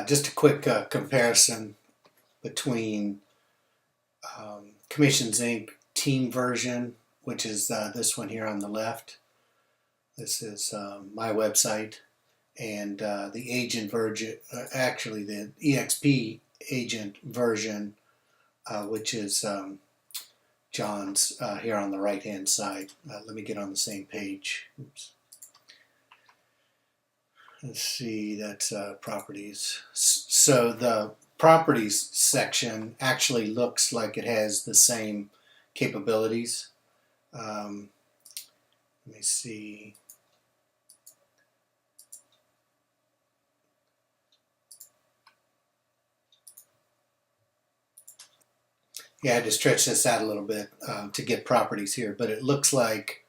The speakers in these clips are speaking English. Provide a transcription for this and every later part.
Just a quick comparison between Commissions Inc. Team version, which is this one here on the left. This is my website, and the agent version, actually the EXP agent version, which is John's here on the right hand side. Let me get on the same page. Oops. Let's see, that's properties. So the properties section actually looks like it has the same capabilities. Let me see. Yeah, I had to stretch this out a little bit to get properties here, but it looks like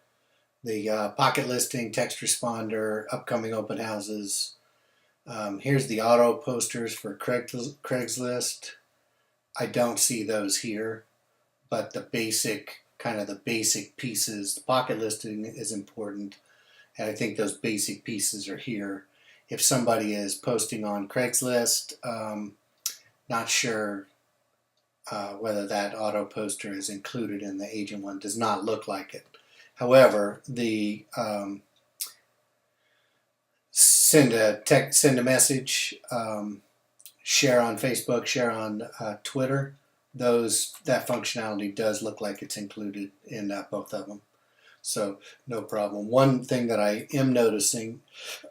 the pocket listing, text responder, upcoming open houses. Here's the auto posters for Craigslist. I don't see those here, but the basic, kind of the basic pieces, the pocket listing is important, and I think those basic pieces are here. If somebody is posting on Craigslist, not sure whether that auto poster is included in the agent one. Does not look like it. However, the send a message, share on Facebook, share on Twitter. That functionality does look like it's included in both of them. So no problem. One thing that I am noticing,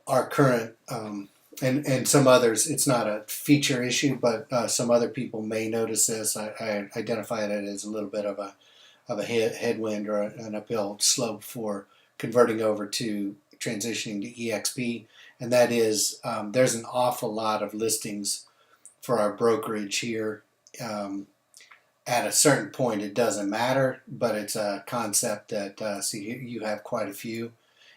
our current and some others, it's not a feature issue, but some other people may notice this. I identified it as a little bit of a headwind or an uphill slope for converting over to transitioning to EXP, and that is there's an awful lot of listings for our brokerage here. At a certain point, it doesn't matter, but it's a concept that see, you have quite a few.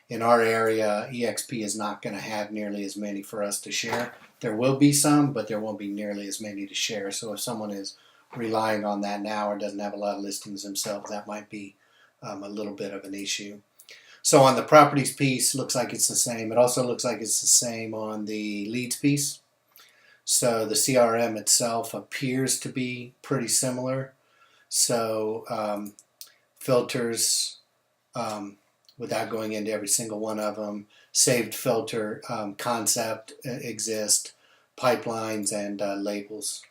In our area, EXP is not going to have nearly as many for us to share. There will be some, but there won't be nearly as many to share. So if someone is relying on that now or doesn't have a lot of listings themselves, that might be a little bit of an issue. So on the properties piece, looks like it's the same. It also looks like it's the same on the leads piece. So the CRM itself appears to be pretty similar. So filters, without going into every single one of them, saved filter concept exists, pipelines and labels.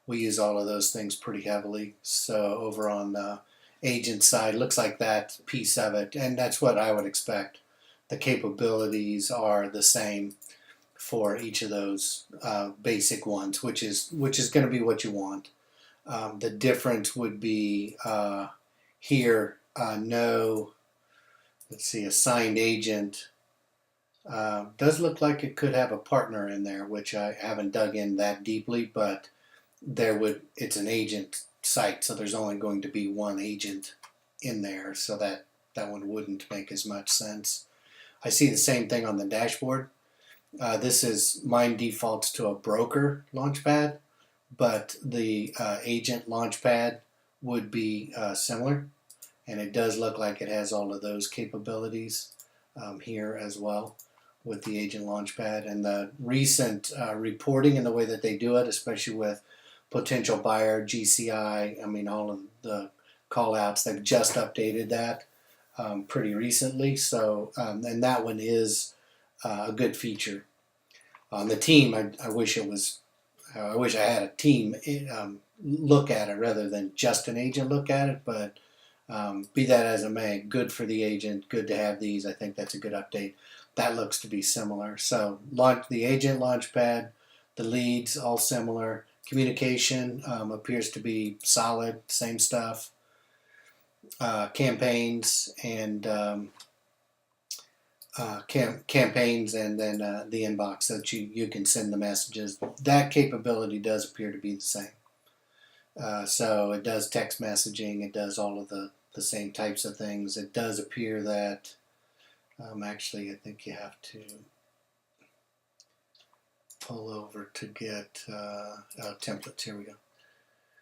We use all of those things pretty heavily. So over on the agent side, looks like that piece of it, and that's what I would expect. The capabilities are the same for each of those basic ones, which is going to be what you want. The difference would be here, no, let's see, assigned agent. Does look like it could have a partner in there, which I haven't dug in that deeply, but it's an agent site, so there's only going to be one agent in there, so that one wouldn't make as much sense. I see the same thing on the dashboard. Mine defaults to a broker launchpad, but the agent launchpad would be similar, and it does look like it has all of those capabilities here as well with the agent launchpad. And the recent reporting and the way that they do it, especially with potential buyer, GCI, I mean all of the call outs, they've just updated that pretty recently. So and that one is a good feature. On the team, I wish it was. I wish I had a team look at it rather than just an agent look at it. But be that as it may, good for the agent. Good to have these. I think that's a good update. That looks to be similar. So the agent launchpad, the leads, all similar. Communication appears to be solid. Same stuff. Campaigns and campaigns, and then the inbox that you can send the messages. That capability does appear to be the same. So it does text messaging. It does all of the same types of things. It does appear that actually I think you have to pull over to get templates. Here we go.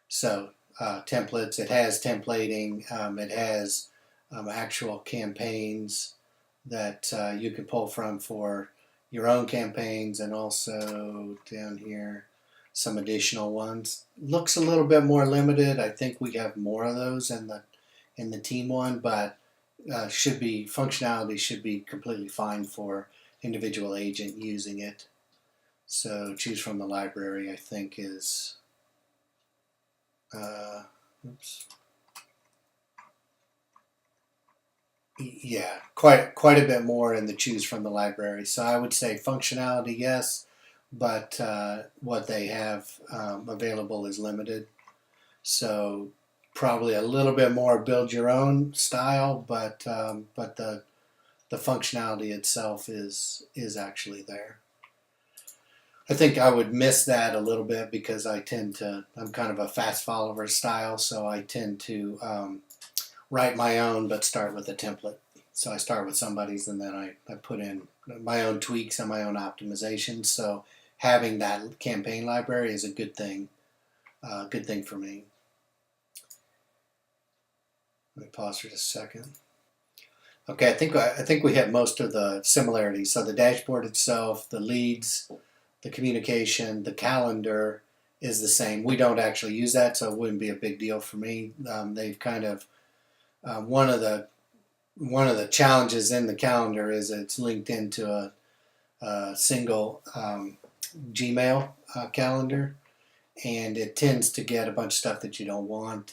So templates. It has templating. It has actual campaigns that you can pull from for your own campaigns, and also down here some additional ones. Looks a little bit more limited. I think we have more of those in the team one, but should be functionality should be completely fine for individual agent using it. So choose from the library, I think, is oops. Yeah, quite a bit more in the choose from the library. So I would say functionality, yes, but what they have available is limited. So probably a little bit more build your own style, but the functionality itself is actually there. I think I would miss that a little bit because I'm kind of a fast follower style, so I tend to write my own but start with a template. So I start with somebody's and then I put in my own tweaks and my own optimizations. So having that campaign library is a good thing for me. Let me pause for just a second. Okay, I think we have most of the similarities. So the dashboard itself, the leads, the communication, the calendar is the same. We don't actually use that, so it wouldn't be a big deal for me. They've kind of one of the challenges in the calendar is it's linked into a single Gmail calendar, and it tends to get a bunch of stuff that you don't want.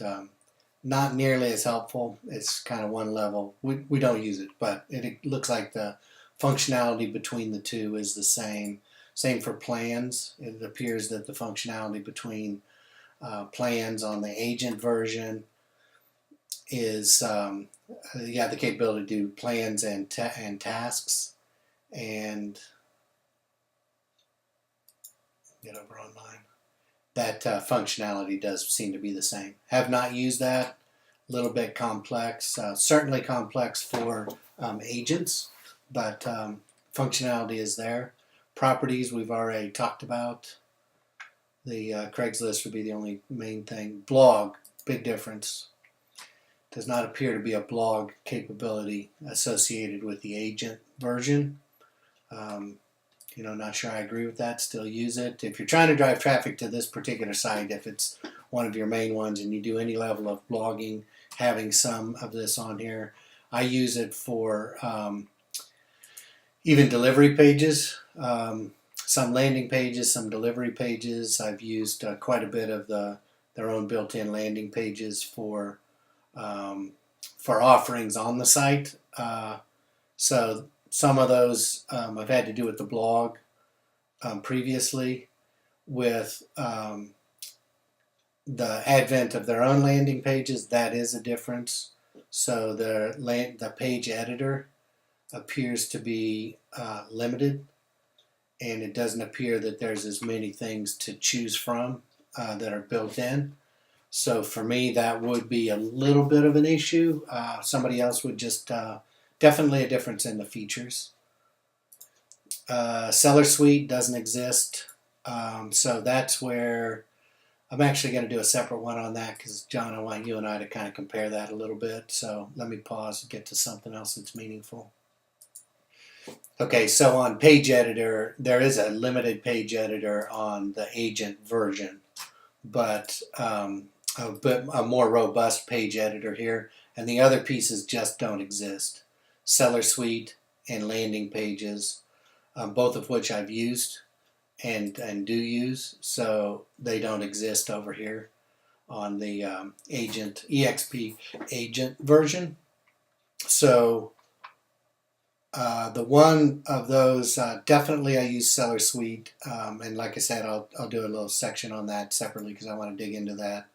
Not nearly as helpful. It's kind of one level. We don't use it, but it looks like the functionality between the two is the same. Same for plans. It appears that the functionality between plans on the agent version is the capability to do plans and tasks, and get over online. That functionality does seem to be the same. Have not used that. A little bit complex. Certainly complex for agents, but functionality is there. Properties we've already talked about. The Craigslist would be the only main thing. Blog, big difference. Does not appear to be a blog capability associated with the agent version. Not sure I agree with that. Still use it. If you're trying to drive traffic to this particular site, if it's one of your main ones and you do any level of blogging, having some of this on here. I use it for even delivery pages, some landing pages, some delivery pages. I've used quite a bit of their own built-in landing pages for offerings on the site. So some of those I've had to do with the blog previously. With the advent of their own landing pages, that is a difference. So the page editor appears to be limited, and it doesn't appear that there's as many things to choose from that are built in. So for me, that would be a little bit of an issue. Somebody else would just definitely a difference in the features. Seller Suite doesn't exist, so that's where I'm actually going to do a separate one on that because, John, I want you and I to kind of compare that a little bit. So let me pause and get to something else that's meaningful. Okay, so on Page Editor, there is a limited page editor on the agent version, but a more robust page editor here, and the other pieces just don't exist. Seller Suite and landing pages, both of which I've used and do use, so they don't exist over here on the agent EXP agent version. So the one of those definitely I use Seller Suite, and like I said, I'll do a little section on that separately because I want to dig into that.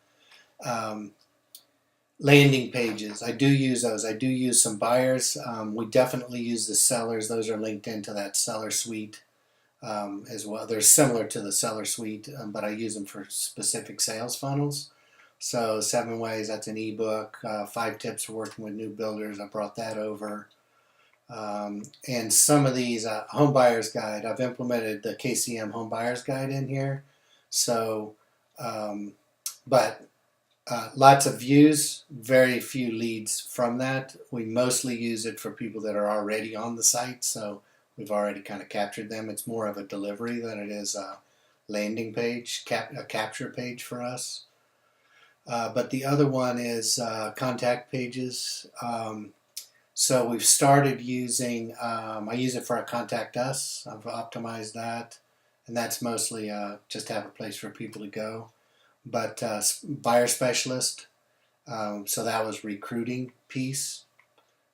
Landing pages, I do use those. I do use some buyers. We definitely use the sellers. Those are linked into that Seller Suite as well. They're similar to the Seller Suite, but I use them for specific sales funnels. So 7 ways, that's an ebook. 5 tips for working with new builders. I brought that over. And some of these home buyers guide, I've implemented the KCM home buyers guide in here. So, but lots of views, very few leads from that. We mostly use it for people that are already on the site. So we've already kind of captured them. It's more of a delivery than it is a landing page, a capture page for us. But the other one is contact pages. So we've started using, I use it for a contact us. I've optimized that. And that's mostly just to have a place for people to go. But buyer specialist, so that was recruiting piece.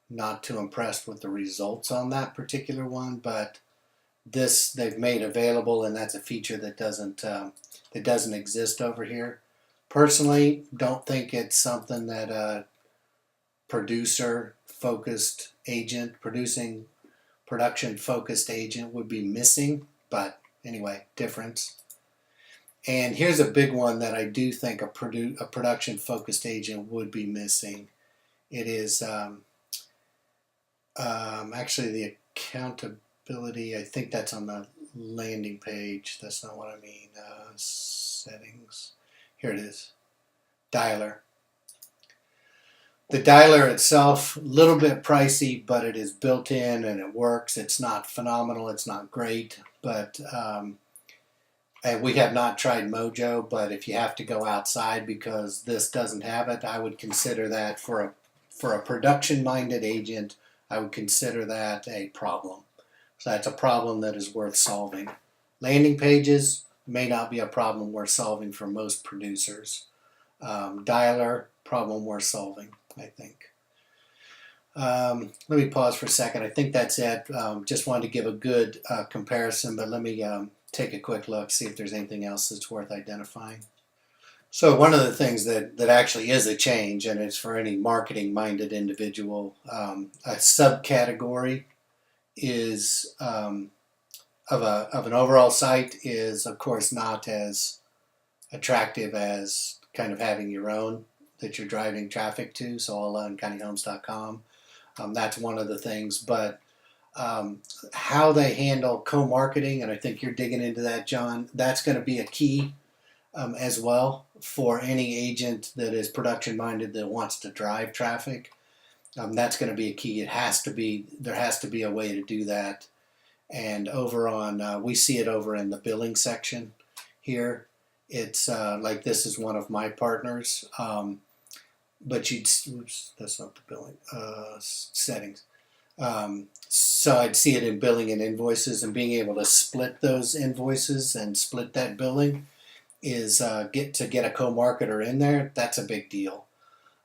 Not too impressed with the results on that particular one, but this they've made available, and that's a feature that doesn't exist over here. Personally, don't think it's something that a production-focused agent would be missing, but anyway, difference. And here's a big one that I do think a production-focused agent would be missing. It is actually the accountability. I think that's on the landing page. That's not what I mean. Settings. Here it is. Dialer. The dialer itself, a little bit pricey, but it is built in and it works. It's not phenomenal. It's not great, but and we have not tried Mojo. But if you have to go outside because this doesn't have it, I would consider that for a production-minded agent. I would consider that a problem. So that's a problem that is worth solving. Landing pages may not be a problem worth solving for most producers. Dialer, problem worth solving, I think. Let me pause for a second. I think that's it. Just wanted to give a good comparison, but let me take a quick look, see if there's anything else that's worth identifying. So one of the things that actually is a change, and it's for any marketing-minded individual, a subcategory is of an overall site is, of course, not as attractive as kind of having your own that you're driving traffic to. So allcountyhomes.com, that's one of the things. But how they handle co-marketing, and I think you're digging into that, John, that's going to be a key as well for any agent that is production minded that wants to drive traffic. That's going to be a key. There has to be a way to do that. And over on, we see it over in the billing section here. It's like this is one of my partners, but oops, that's not the billing settings. So I'd see it in billing and invoices, and being able to split those invoices and split that billing is get a co-marketer in there. That's a big deal.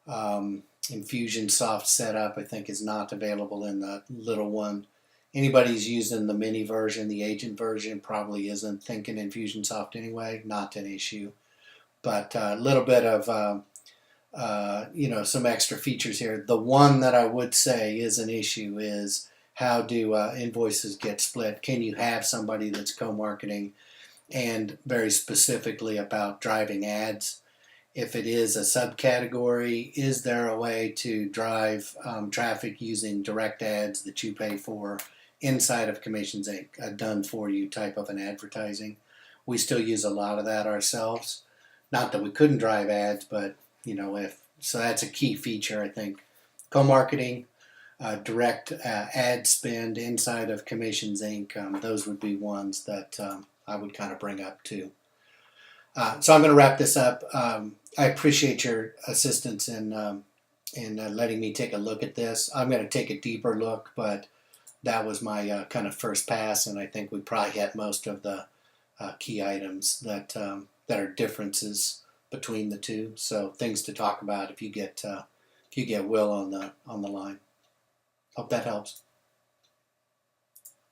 Infusionsoft setup, I think, is not available in the little one. Anybody who's using the mini version, the agent version, probably isn't thinking Infusionsoft anyway. Not an issue, but a little bit of some extra features here. The one that I would say is an issue is how do invoices get split? Can you have somebody that's co-marketing? And very specifically about driving ads. If it is a subcategory, is there a way to drive traffic using direct ads that you pay for inside of Commissions Inc., a done-for-you type of an advertising? We still use a lot of that ourselves. Not that we couldn't drive ads, but so that's a key feature, I think. Co-marketing, direct ad spend inside of Commissions Inc., those would be ones that I would kind of bring up too. So I'm going to wrap this up. I appreciate your assistance in letting me take a look at this. I'm going to take a deeper look, but that was my kind of first pass, and I think we probably hit most of the key items that are differences between the two. So things to talk about if you get Will on the line. Hope that helps.